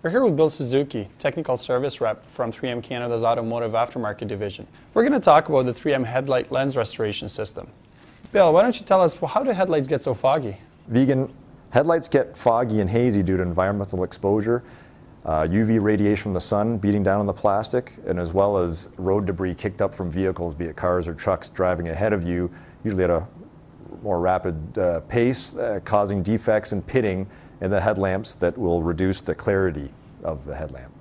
We're here with Bill Suzuki, Technical Service Rep from 3M Canada's Automotive Aftermarket Division. We're going to talk about the 3M Headlight Lens Restoration System. Bill, why don't you tell us, well, how do headlights get so foggy? Vegan, headlights get foggy and hazy due to environmental exposure, UV radiation from the sun beating down on the plastic, and as well as road debris kicked up from vehicles, be it cars or trucks driving ahead of you, usually at a more rapid pace, causing defects and pitting in the headlamps that will reduce the clarity of the headlamp.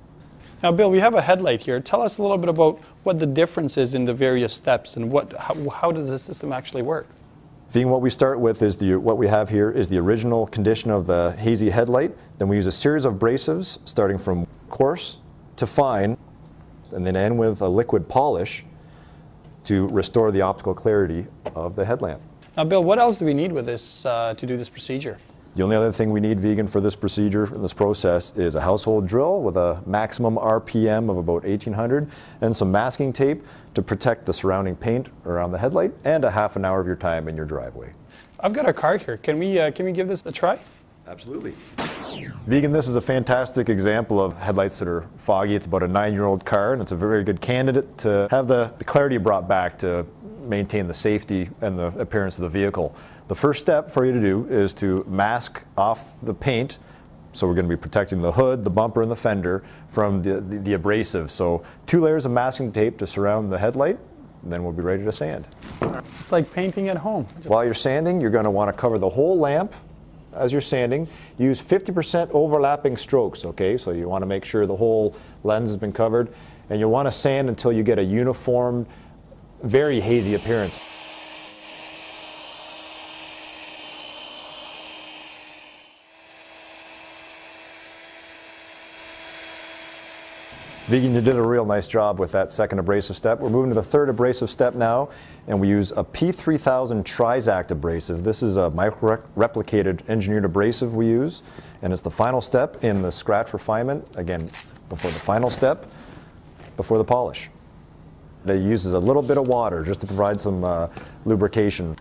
Now, Bill, we have a headlight here. Tell us a little bit about what the difference is in the various steps and how does the system actually work? Being what we start with is what we have here is the original condition of the hazy headlight. Then we use a series of abrasives starting from coarse to fine and then end with a liquid polish to restore the optical clarity of the headlamp. Now, Bill, what else do we need with this to do this procedure? The only other thing we need, Vegan, for this procedure, in this process, is a household drill with a maximum RPM of about 1800 and some masking tape to protect the surrounding paint around the headlight and a half an hour of your time in your driveway. I've got a car here. Can we give this a try? Absolutely. Vegan, this is a fantastic example of headlights that are foggy. It's about a 9-year-old car, and it's a very good candidate to have the clarity brought back to maintain the safety and the appearance of the vehicle. The first step for you to do is to mask off the paint. So we're going to be protecting the hood, the bumper, and the fender from the abrasive. So 2 layers of masking tape to surround the headlight, and then we'll be ready to sand. It's like painting at home. While you're sanding, you're going to want to cover the whole lamp as you're sanding. Use 50% overlapping strokes, okay? So you want to make sure the whole lens has been covered. And you'll want to sand until you get a uniform, very hazy appearance. Vegan, you did a real nice job with that second abrasive step. We're moving to the third abrasive step now, and we use a P3000 Trizact abrasive. This is a micro-replicated engineered abrasive we use, and it's the final step in the scratch refinement, again, before the final step, before the polish. It uses a little bit of water just to provide some lubrication.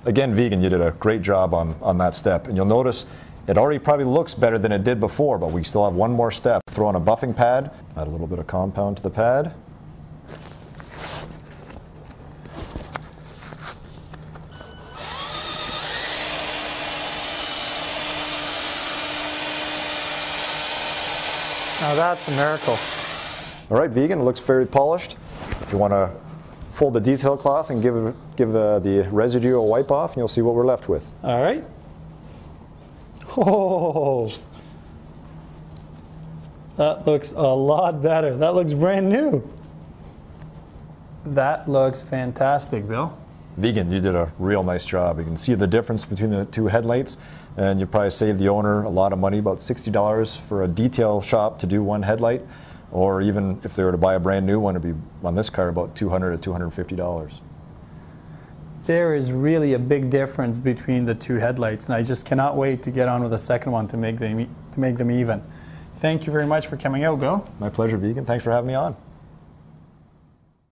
Again, Vegan, you did a great job on that step. And you'll notice it already probably looks better than it did before, but we still have one more step. Throw on a buffing pad, add a little bit of compound to the pad. Now that's a miracle. All right, Vegan, it looks very polished. If you want to fold the detail cloth and give the residue a wipe off, and you'll see what we're left with. All right. Oh, that looks a lot better. That looks brand new. That looks fantastic, Bill. Vegan, you did a real nice job. You can see the difference between the 2 headlights, and you probably saved the owner a lot of money, about $60 for a detail shop to do one headlight. Or even if they were to buy a brand new one, it'd be on this car about $200 to $250. There is really a big difference between the 2 headlights, and I just cannot wait to get on with a second one to make them even. Thank you very much for coming out, Bill. My pleasure, Vegan. Thanks for having me on.